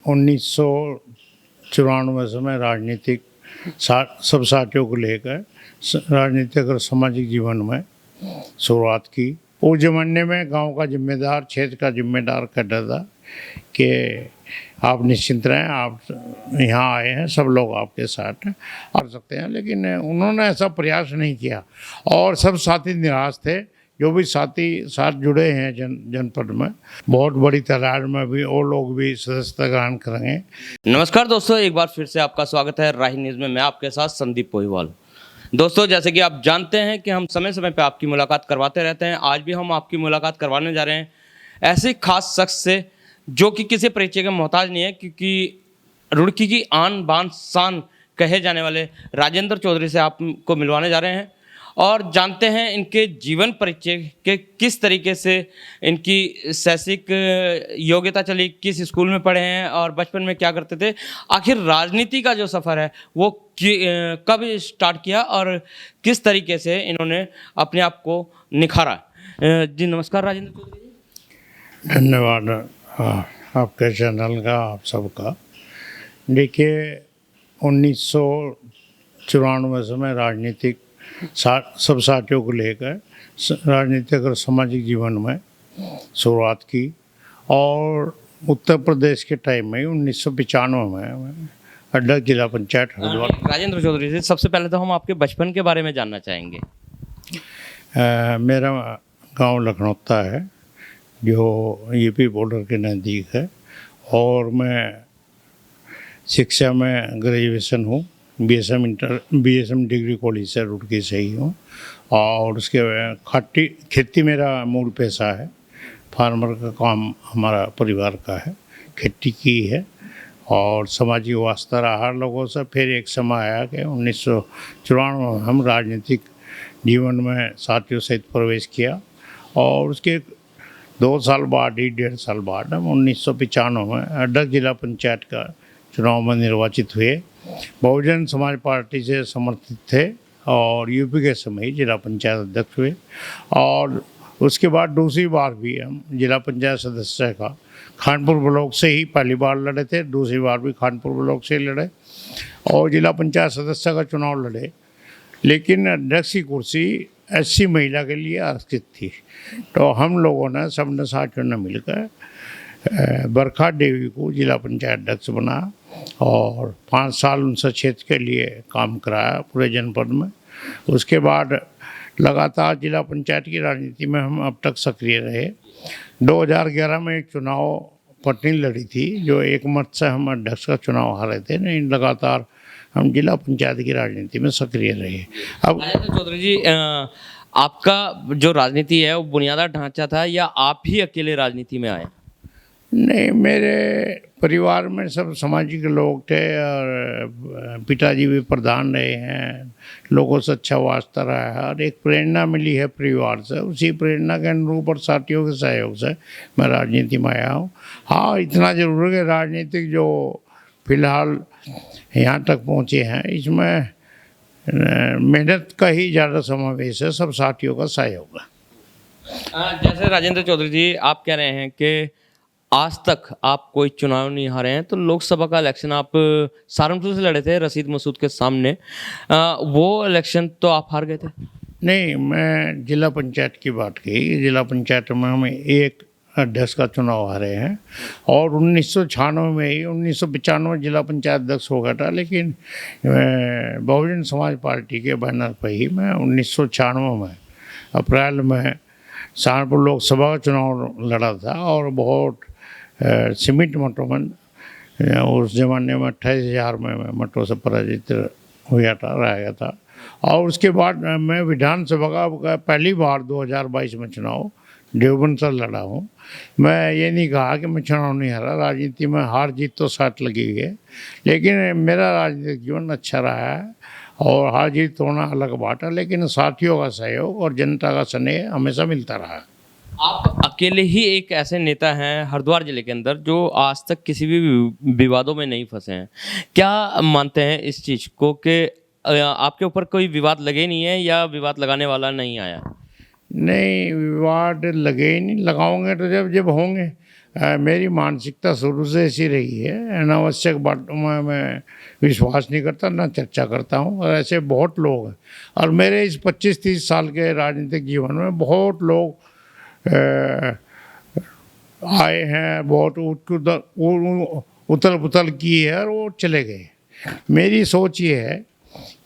1994 से मैं राजनीतिक सब साथियों को लेकर राजनीतिक और सामाजिक जीवन में शुरुआत की। उस ज़माने में गांव का जिम्मेदार, क्षेत्र का जिम्मेदार कहता था कि आप निश्चिंत रहें, आप यहाँ आए हैं, सब लोग आपके साथ आ सकते हैं। लेकिन उन्होंने ऐसा प्रयास नहीं किया और सब साथी निराश थे। जो भी साथी साथ जुड़े हैं जनपद में, बहुत बड़ी तादाद में भी और लोग भी सदस्यता ग्रहण करेंगे। नमस्कार दोस्तों, एक बार फिर से आपका स्वागत है राही न्यूज़ में। मैं आपके साथ संदीप पोहीवाल। दोस्तों, जैसे कि आप जानते हैं कि हम समय समय पर आपकी मुलाकात करवाते रहते हैं। आज भी हम आपकी मुलाकात करवाने जा रहे हैं ऐसे खास शख्स से जो कि किसी परिचय का मोहताज नहीं है, क्योंकि रुड़की की आन बान शान कहे जाने वाले राजेंद्र चौधरी से आपको मिलवाने जा रहे हैं और जानते हैं इनके जीवन परिचय के किस तरीके से इनकी शैक्षिक योग्यता चली, किस स्कूल में पढ़े हैं और बचपन में क्या करते थे। आखिर राजनीति का जो सफ़र है वो कब स्टार्ट किया और किस तरीके से इन्होंने अपने आप को निखारा। जी नमस्कार राजेंद्र चौधरी जी। धन्यवाद आपके चैनल का, आप सबका। देखिए, 1994 से मैं राजनीतिक सब साथियों को लेकर राजनीतिक और सामाजिक जीवन में शुरुआत की और उत्तर प्रदेश के टाइम में 1995 में अड्डा जिला पंचायत हरिद्वार। राजेंद्र चौधरी जी, सबसे पहले तो हम आपके बचपन के बारे में जानना चाहेंगे। मेरा गांव लखनौता है जो यूपी बॉर्डर के नज़दीक है और मैं शिक्षा में ग्रेजुएशन हूँ, बीएसएम डिग्री कॉलेज से रुड़की से ही हूँ। और उसके खेती मेरा मूल पेशा है। फार्मर का काम हमारा परिवार का है, खेती की है और सामाजिक वास्ता रहा हर लोगों से। फिर एक समय आया कि 1994 में हम राजनीतिक जीवन में साथियों सहित प्रवेश किया और उसके 2 साल बाद ही 1.5 साल बाद हम 1995 में अड्डा जिला पंचायत का चुनाव में निर्वाचित हुए। बहुजन समाज पार्टी से समर्थित थे और यूपी के समय ही जिला पंचायत अध्यक्ष हुए। और उसके बाद दूसरी बार भी हम जिला पंचायत सदस्य का खानपुर ब्लॉक से ही पहली बार लड़े थे, दूसरी बार भी खानपुर ब्लॉक से लड़े और जिला पंचायत सदस्य का चुनाव लड़े। लेकिन अध्यक्ष की कुर्सी SC महिला के लिए आरक्षित थी, तो हम लोगों ने सबने साथियों ने मिलकर बरखा देवी को जिला पंचायत अध्यक्ष बना और 5 साल उनसे क्षेत्र के लिए काम कराया पूरे जनपद में। उसके बाद लगातार जिला पंचायत की राजनीति में हम अब तक सक्रिय रहे। 2011 में एक चुनाव पटनी लड़ी थी जो एक मत से हम अध्यक्ष का चुनाव हारे थे, नहीं लगातार हम जिला पंचायत की राजनीति में सक्रिय रहे। अब चौधरी जी, आपका जो राजनीति है वो बुनियादी ढांचा था या आप ही अकेले राजनीति में आए? नहीं, मेरे परिवार में सब सामाजिक लोग थे और पिताजी भी प्रधान रहे हैं, लोगों से अच्छा वास्ता रहा है और एक प्रेरणा मिली है परिवार से। उसी प्रेरणा के अनुरूप और साथियों के सहयोग से मैं राजनीति में आया हूँ। हाँ, इतना ज़रूर है राजनीतिक जो फिलहाल यहाँ तक पहुँचे हैं इसमें मेहनत का ही ज़्यादा समावेश है, सब साथियों का सहयोग है। जैसे राजेंद्र चौधरी जी, आप कह रहे हैं कि आज तक आप कोई चुनाव नहीं हारे हैं, तो लोकसभा का इलेक्शन आप सहारनपुर से लड़े थे रशीद मसूद के सामने, वो इलेक्शन तो आप हार गए थे? नहीं, मैं जिला पंचायत की बात की। जिला पंचायत में हम एक अध्यक्ष का चुनाव हारे हैं और 1996 में ही 1995 जिला पंचायत अध्यक्ष हो गया था। लेकिन बहुजन समाज पार्टी के बैनर पर ही मैं 1996 में अप्रैल में सहारनपुर लोकसभा का चुनाव लड़ा था और बहुत सीमित मतों में, उस ज़माने में 28,000 में मतों से पराजित हुआ था, रह गया था। और उसके बाद मैं विधानसभा का पहली बार 2022 में चुनाव देवबंद से लड़ा हूँ। मैं ये नहीं कहा कि मैं चुनाव नहीं हारा, राजनीति में हार जीत तो साथ लगी हुई है, लेकिन मेरा राजनीतिक जीवन अच्छा रहा है और हार जीत होना अलग बात है, लेकिन साथियों का सहयोग और जनता का स्नेह हमेशा मिलता रहा है। आप अकेले ही एक ऐसे नेता हैं हरिद्वार जिले के अंदर जो आज तक किसी भी विवादों में नहीं फंसे हैं। क्या मानते हैं इस चीज़ को कि आपके ऊपर कोई विवाद लगे नहीं है या विवाद लगाने वाला नहीं आया? नहीं, विवाद लगे ही नहीं, लगाओगे तो जब होंगे। मेरी मानसिकता शुरू से ऐसी रही है, अनावश्यक बातों में मैं विश्वास नहीं करता, ना चर्चा करता हूँ। और ऐसे बहुत लोग हैं, और मेरे इस 25-30 साल के राजनीतिक जीवन में बहुत लोग आए हैं, बहुत उथल पुथल की है और वो चले गए। मेरी सोच ये है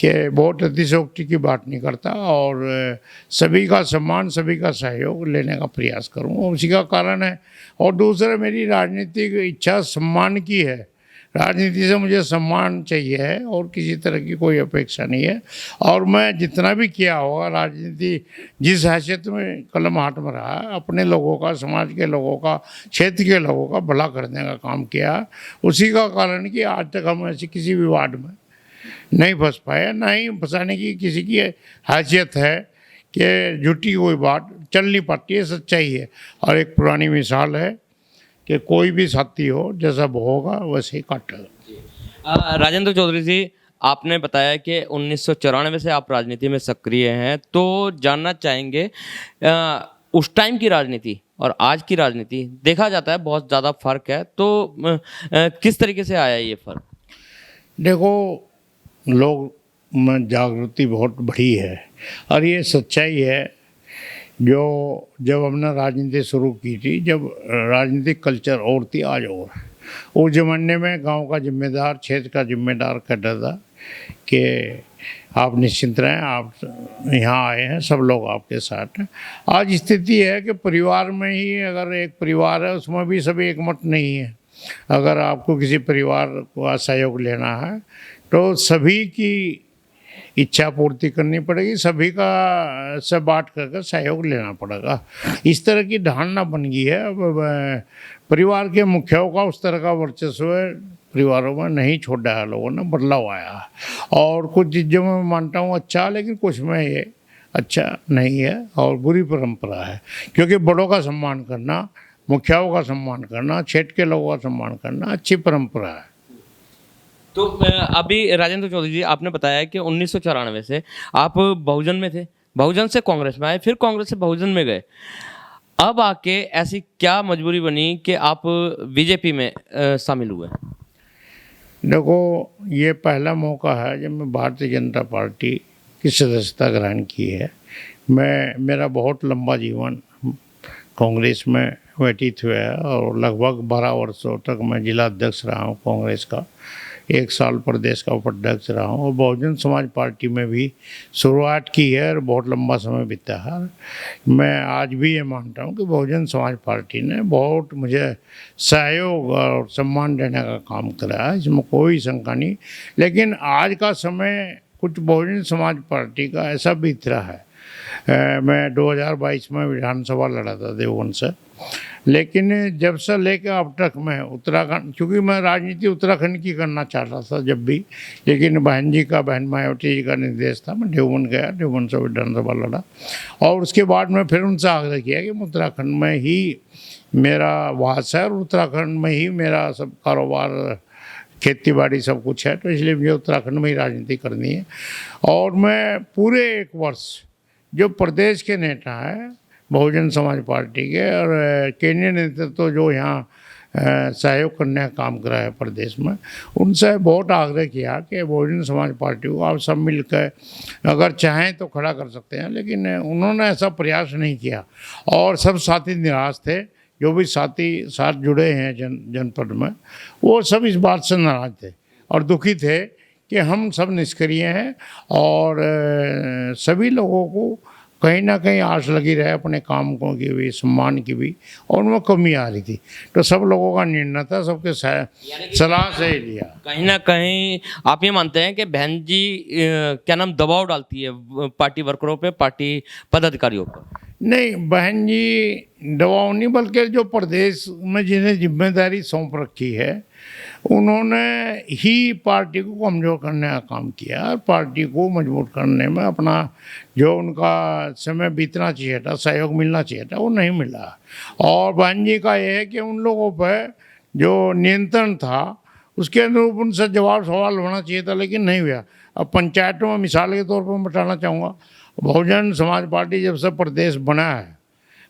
कि बहुत अतिशयोक्ति की बात नहीं करता, और सभी का सम्मान, सभी का सहयोग लेने का प्रयास करूँ, उसी का कारण है। और दूसरा, मेरी राजनीतिक इच्छा सम्मान की है। राजनीति से मुझे सम्मान चाहिए है, और किसी तरह की कोई अपेक्षा नहीं है। और मैं जितना भी किया होगा राजनीति, जिस हैसियत में कलम हाथ में रहा है, अपने लोगों का, समाज के लोगों का, क्षेत्र के लोगों का भला करने का काम किया है। उसी का कारण कि आज तक हम ऐसे किसी भी वार्ड में नहीं फंस पाए, ना ही फंसाने की किसी की हैसियत है कि झूठी कोई बात चल नहीं पाती है, सच्चाई है। और एक पुरानी मिसाल है कि कोई भी साथी हो, जैसा बोगा वैसे ही काटेगा। राजेंद्र चौधरी जी, आपने बताया कि 1994 से आप राजनीति में सक्रिय हैं, तो जानना चाहेंगे उस टाइम की राजनीति और आज की राजनीति, देखा जाता है बहुत ज़्यादा फर्क है, तो किस तरीके से आया ये फर्क? देखो, लोग में जागृति बहुत बढ़ी है, और ये सच्चाई है। जो जब हमने राजनीति शुरू की थी, जब राजनीतिक कल्चर और थी, आज और है। उस ज़माने में गांव का जिम्मेदार, क्षेत्र का जिम्मेदार कहता था कि आप निश्चिंत रहें, आप यहाँ आए हैं, सब लोग आपके साथ हैं। आज स्थिति है कि परिवार में ही अगर एक परिवार है, उसमें भी सभी एकमत नहीं है। अगर आपको किसी परिवार का सहयोग लेना है तो सभी की इच्छा पूर्ति करनी पड़ेगी, सभी का से बात करके सहयोग लेना पड़ेगा। इस तरह की धारणा बन गई है। अब परिवार के मुखियाओं का उस तरह का वर्चस्व परिवारों में नहीं छोड़ा है, लोगों ने बदलाव आया है। और कुछ चीज़ों में मानता हूँ अच्छा, लेकिन कुछ में ये अच्छा नहीं है और बुरी परंपरा है। क्योंकि बड़ों का सम्मान करना, मुखियाओं का सम्मान करना, क्षेत्र के लोगों का सम्मान करना अच्छी परंपरा है। तो अभी राजेंद्र चौधरी जी, आपने बताया कि 1994 से आप बहुजन में थे, बहुजन से कांग्रेस में आए, फिर कांग्रेस से बहुजन में गए। अब आके ऐसी क्या मजबूरी बनी कि आप बीजेपी में शामिल हुए? देखो, ये पहला मौका है जब मैं भारतीय जनता पार्टी की सदस्यता ग्रहण की है। मेरा बहुत लंबा जीवन कांग्रेस में व्यतीत हुआ है, और लगभग 12 वर्षों तक मैं जिला अध्यक्ष रहा हूँ कांग्रेस का, 1 साल प्रदेश का उपाध्यक्ष रहा हूँ, और बहुजन समाज पार्टी में भी शुरुआत की है और बहुत लंबा समय बीता है। मैं आज भी ये मानता हूँ कि बहुजन समाज पार्टी ने बहुत मुझे सहयोग और सम्मान देने का काम करा है, इसमें कोई शंका नहीं। लेकिन आज का समय कुछ बहुजन समाज पार्टी का ऐसा बीत रहा है। मैं 2022 में विधानसभा लड़ा था देवबंद से, लेकिन जब से लेकर अब तक मैं उत्तराखंड, क्योंकि मैं राजनीति उत्तराखंड की करना चाहता था जब भी, लेकिन बहन मायावती जी का निर्देश था, मैं देवबंद गया, देवबंद से विधानसभा लड़ा। और उसके बाद मैं फिर उनसे आग्रह किया कि मैं उत्तराखंड में ही मेरा वास है और उत्तराखंड में ही मेरा सब कारोबार, खेती बाड़ी सब कुछ है, तो इसलिए मुझे उत्तराखंड में ही राजनीति करनी है। और मैं पूरे 1 वर्ष जो प्रदेश के नेता हैं बहुजन समाज पार्टी के और केंद्रीय नेतृत्व जो यहाँ सहयोग करने का काम करा है प्रदेश में, उनसे बहुत आग्रह किया कि बहुजन समाज पार्टी को आप सब मिलकर अगर चाहें तो खड़ा कर सकते हैं, लेकिन उन्होंने ऐसा प्रयास नहीं किया। और सब साथी निराश थे, जो भी साथी साथ जुड़े हैं जनपद में, वो सब इस बात से नाराज थे और दुखी थे कि हम सब निष्क्रिय हैं, और सभी लोगों को कहीं ना कहीं आस लगी रहे अपने कामों की भी, सम्मान की भी, और उनमें कमी आ रही थी। तो सब लोगों का निर्णय था, सबके सलाह से ही लिया। कहीं ना कहीं आप ये मानते हैं कि बहन जी क्या नाम दबाव डालती है पार्टी वर्करों पे, पार्टी पदाधिकारियों पर? नहीं, बहन जी दबाव नहीं, बल्कि जो प्रदेश में जिन्हें जिम्मेदारी सौंप रखी है, उन्होंने ही पार्टी को कमज़ोर करने का काम किया और पार्टी को मजबूत करने में अपना जो उनका समय बीतना चाहिए था, सहयोग मिलना चाहिए था, वो नहीं मिला। और बहन जी का ये है कि उन लोगों पर जो नियंत्रण था उसके अनुरूप उनसे जवाब सवाल होना चाहिए था, लेकिन नहीं हुआ। अब पंचायतों में मिसाल के तौर पर मैं बताना चाहूँगा, बहुजन समाज पार्टी जब से प्रदेश बना है,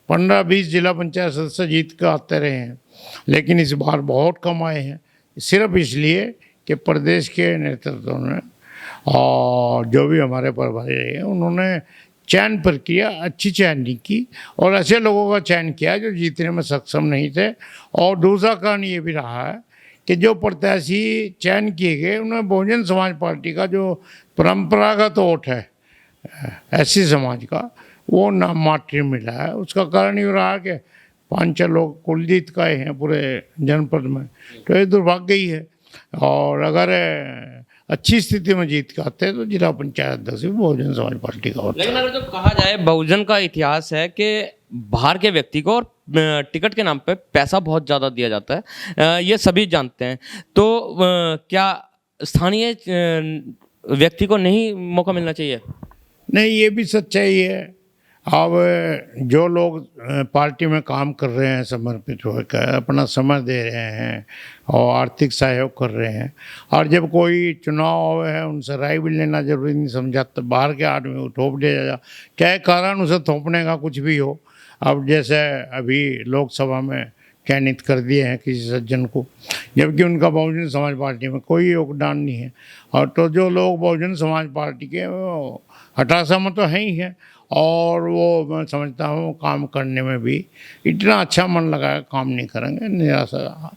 15-20 जिला पंचायत सदस्य जीत कर आते रहे हैं, लेकिन इस बार बहुत कम आए हैं, सिर्फ इसलिए कि प्रदेश के नेतृत्व ने और जो भी हमारे प्रभारी रहे हैं उन्होंने चयन प्रक्रिया अच्छी चयन नहीं की और ऐसे लोगों का चयन किया जो जीतने में सक्षम नहीं थे। और दूसरा कारण ये भी रहा है कि जो प्रत्याशी चयन किए गए उन्हें बहुजन समाज पार्टी का जो परंपरागत वोट है एससी समाज का वो नाम मात्र मिला है। उसका कारण ये रहा कि 5-6 लोग कुलजीत का हैं पूरे जनपद में, तो ये दुर्भाग्य ही है। और अगर अच्छी स्थिति में जीत के आते हैं तो जिला पंचायत अध्यक्ष भी बहुजन समाज पार्टी का होता है। लेकिन अगर जो कहा जाए बहुजन का इतिहास है कि बाहर के व्यक्ति को और टिकट के नाम पे पैसा बहुत ज़्यादा दिया जाता है, ये सभी जानते हैं। तो क्या स्थानीय व्यक्ति को नहीं मौका मिलना चाहिए? नहीं, ये भी सच्चाई है। अब जो लोग पार्टी में काम कर रहे हैं समर्पित होकर अपना समय दे रहे हैं और आर्थिक सहयोग कर रहे हैं, और जब कोई चुनाव है उनसे राय भी लेना जरूरी नहीं समझा, तो बाहर के आदमी को थोप दिया जाए, क्या कारण उसे थोपने का कुछ भी हो। अब जैसे अभी लोकसभा में चयनित कर दिए हैं किसी सज्जन को, जबकि उनका बहुजन समाज पार्टी में कोई योगदान नहीं है। और तो जो लोग बहुजन समाज पार्टी के वो हताशा तो है ही है, और वो मैं समझता हूँ काम करने में भी इतना अच्छा मन लगा काम नहीं करेंगे, निराशा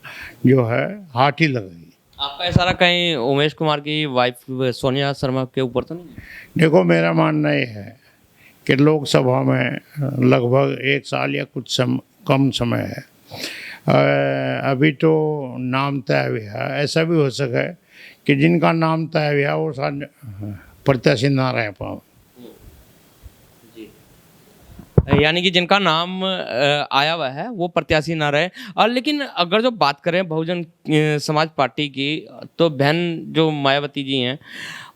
जो है हाथ ही लगेगी। आपका इशारा कहीं उमेश कुमार की वाइफ सोनिया शर्मा के ऊपर तो नहीं? देखो, मेरा मानना ये है कि लोकसभा में लगभग 1 साल या कुछ कम समय है, अभी तो नाम तय हुआ है। ऐसा भी हो सका है कि जिनका नाम तय हुआ वो शायद प्रत्याशी ना रह पाओ, यानी कि जिनका नाम आया हुआ है वो प्रत्याशी ना रहे। और लेकिन अगर जो बात करें बहुजन समाज पार्टी की, तो बहन जो मायावती जी हैं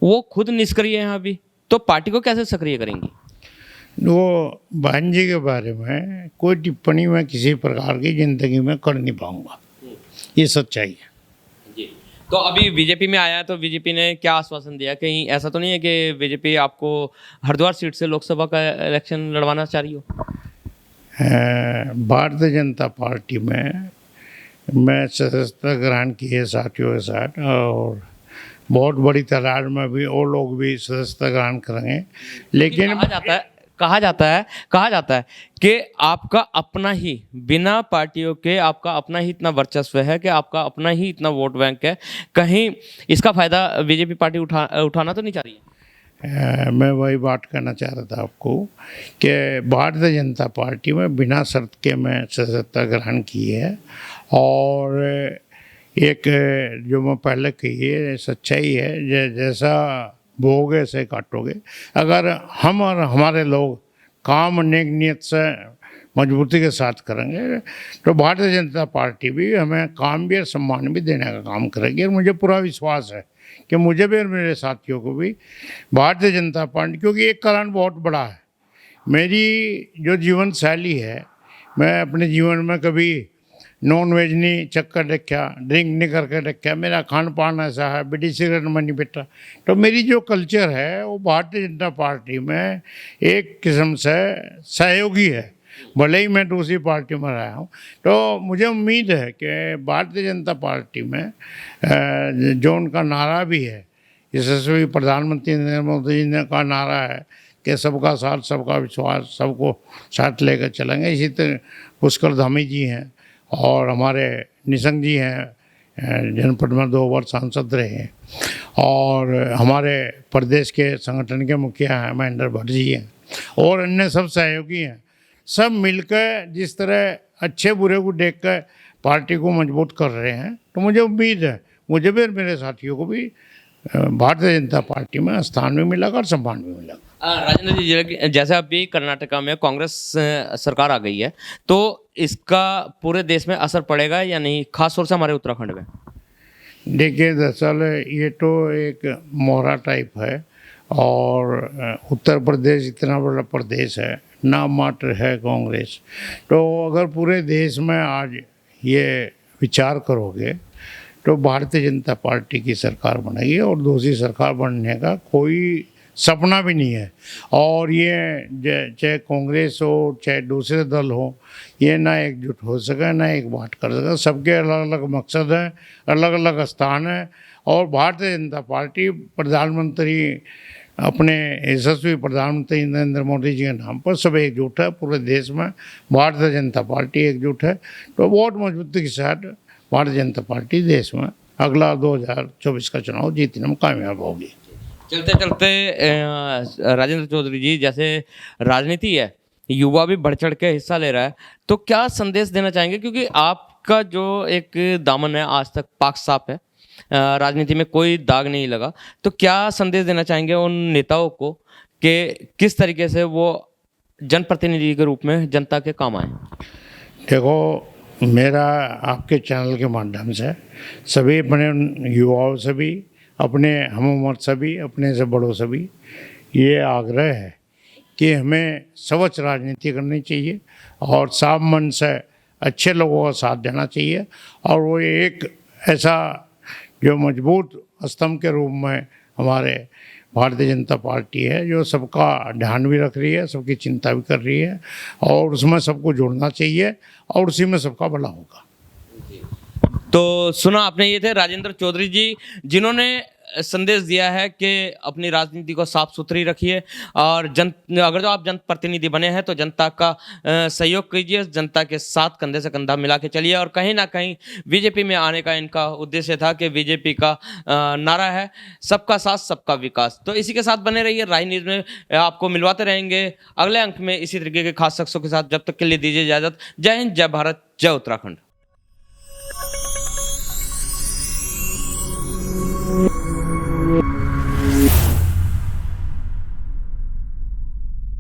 वो खुद निष्क्रिय हैं अभी, तो पार्टी को कैसे सक्रिय करेंगी? वो बहन जी के बारे में कोई टिप्पणी मैं किसी प्रकार की ज़िंदगी में कर नहीं पाऊँगा, ये सच्चाई है। जी, तो अभी बीजेपी में आया है, तो बीजेपी ने क्या आश्वासन दिया? कहीं ऐसा तो नहीं है कि बीजेपी आपको हरिद्वार सीट से लोकसभा का इलेक्शन लड़वाना चाह रही हो? भारतीय जनता पार्टी में मैं सदस्यता ग्रहण की है साथियों के साथ, और बहुत बड़ी तादाद में भी और लोग भी सदस्यता ग्रहण करेंगे। लेकिन कहा जाता है कि आपका अपना ही, बिना पार्टियों के आपका अपना ही इतना वर्चस्व है कि आपका अपना ही इतना वोट बैंक है, कहीं इसका फायदा बीजेपी पार्टी उठाना तो नहीं चाह रही है? मैं वही बात करना चाह रहा था आपको कि भारतीय जनता पार्टी में बिना शर्त के मैं सदस्यता ग्रहण की है, और एक जो मैं पहले कही है सच्चाई है, जैसा बोओगे ऐसे काटोगे। अगर हम और हमारे लोग काम नेक नियत से मजबूती के साथ करेंगे तो भारतीय जनता पार्टी भी हमें काम भी और सम्मान भी देने का काम करेगी। और मुझे पूरा विश्वास है कि मुझे भी और मेरे साथियों को भी भारतीय जनता पार्टी, क्योंकि एक कारण बहुत बड़ा है, मेरी जो जीवन शैली है, मैं अपने जीवन में कभी नॉन वेज नहीं चक्कर रखा, ड्रिंक नहीं करके रखा, मेरा खान पान ऐसा है, बीड़ी सिगरेट में नहीं पीता। तो मेरी जो कल्चर है वो भारतीय जनता पार्टी में एक किस्म से सहयोगी है, भले ही मैं दूसरी पार्टी में रहा हूँ। तो मुझे उम्मीद है कि भारतीय जनता पार्टी में जो उनका नारा भी है, यशस्वी प्रधानमंत्री नरेंद्र मोदी जी का नारा है कि सबका साथ सबका विश्वास, सबको साथ लेकर चलेंगे। इसी तरह पुष्कर धामी जी हैं और हमारे निशंक जी हैं, जनपद में 2 बार सांसद रहे हैं, और हमारे प्रदेश के संगठन के मुखिया हैं महेंद्र भट्ट जी हैं, और अन्य सब सहयोगी हैं। सब मिलकर जिस तरह अच्छे बुरे को देखकर पार्टी को मजबूत कर रहे हैं, तो मुझे उम्मीद है मुझे भी और मेरे साथियों को भी भारतीय जनता पार्टी में स्थान भी मिलेगा और सम्मान भी मिलेगा। राजेंद्र जी, जैसे अभी कर्नाटका में कांग्रेस सरकार आ गई है, तो इसका पूरे देश में असर पड़ेगा या नहीं, खास तौर से हमारे उत्तराखंड में? देखिए, दरअसल ये तो एक मोहरा टाइप है, और उत्तर प्रदेश इतना बड़ा प्रदेश है, नाम मात्र है कांग्रेस। तो अगर पूरे देश में आज ये विचार करोगे तो भारतीय जनता पार्टी की सरकार बनेगी, और दूसरी सरकार बनने का कोई सपना भी नहीं है। और ये चाहे कांग्रेस हो चाहे दूसरे दल हो, ये ना एकजुट हो सके ना एक बात कर सके। सबके अलग अलग मकसद हैं, अलग अलग स्थान है। और भारतीय जनता पार्टी प्रधानमंत्री अपने यशस्वी प्रधानमंत्री नरेंद्र मोदी जी के नाम पर सब एकजुट है। पूरे देश में भारतीय जनता पार्टी एकजुट है। तो बहुत मजबूती के साथ भारतीय जनता पार्टी देश में अगला 2024 का चुनाव जीतने में कामयाब होगी। चलते चलते राजेंद्र चौधरी जी, जैसे राजनीति है, युवा भी बढ़ चढ़ के हिस्सा ले रहा है, तो क्या संदेश देना चाहेंगे? क्योंकि आपका जो एक दामन है आज तक पाक साफ है, राजनीति में कोई दाग नहीं लगा, तो क्या संदेश देना चाहेंगे उन नेताओं को कि किस तरीके से वो जनप्रतिनिधि के रूप में जनता के काम आए? देखो, मेरा आपके चैनल के माध्यम से सभी अपने युवाओं से भी, अपने हम उम्र से भी, अपने से बड़ों से भी ये आग्रह है कि हमें स्वच्छ राजनीति करनी चाहिए और साफ मन से अच्छे लोगों का साथ देना चाहिए। और वो एक ऐसा जो मजबूत स्तंभ के रूप में हमारे भारतीय जनता पार्टी है, जो सबका ध्यान भी रख रही है, सबकी चिंता भी कर रही है, और उसमें सबको जुड़ना चाहिए और उसी में सबका भला होगा। तो सुना आपने, ये थे राजेंद्र चौधरी जी, जिन्होंने संदेश दिया है कि अपनी राजनीति को साफ सुथरी रखिए और अगर जो आप जनप्रतिनिधि बने हैं तो जनता का सहयोग कीजिए, जनता के साथ कंधे से कंधा मिला के चलिए। और कहीं ना कहीं बीजेपी में आने का इनका उद्देश्य था कि बीजेपी का नारा है सबका साथ सबका विकास। तो इसी के साथ बने रहिए, राही न्यूज़ में आपको मिलवाते रहेंगे अगले अंक में इसी तरीके के खास शख्सों के साथ। जब तक के लिए दीजिए इजाजत। जय हिंद, जय भारत, जय उत्तराखंड।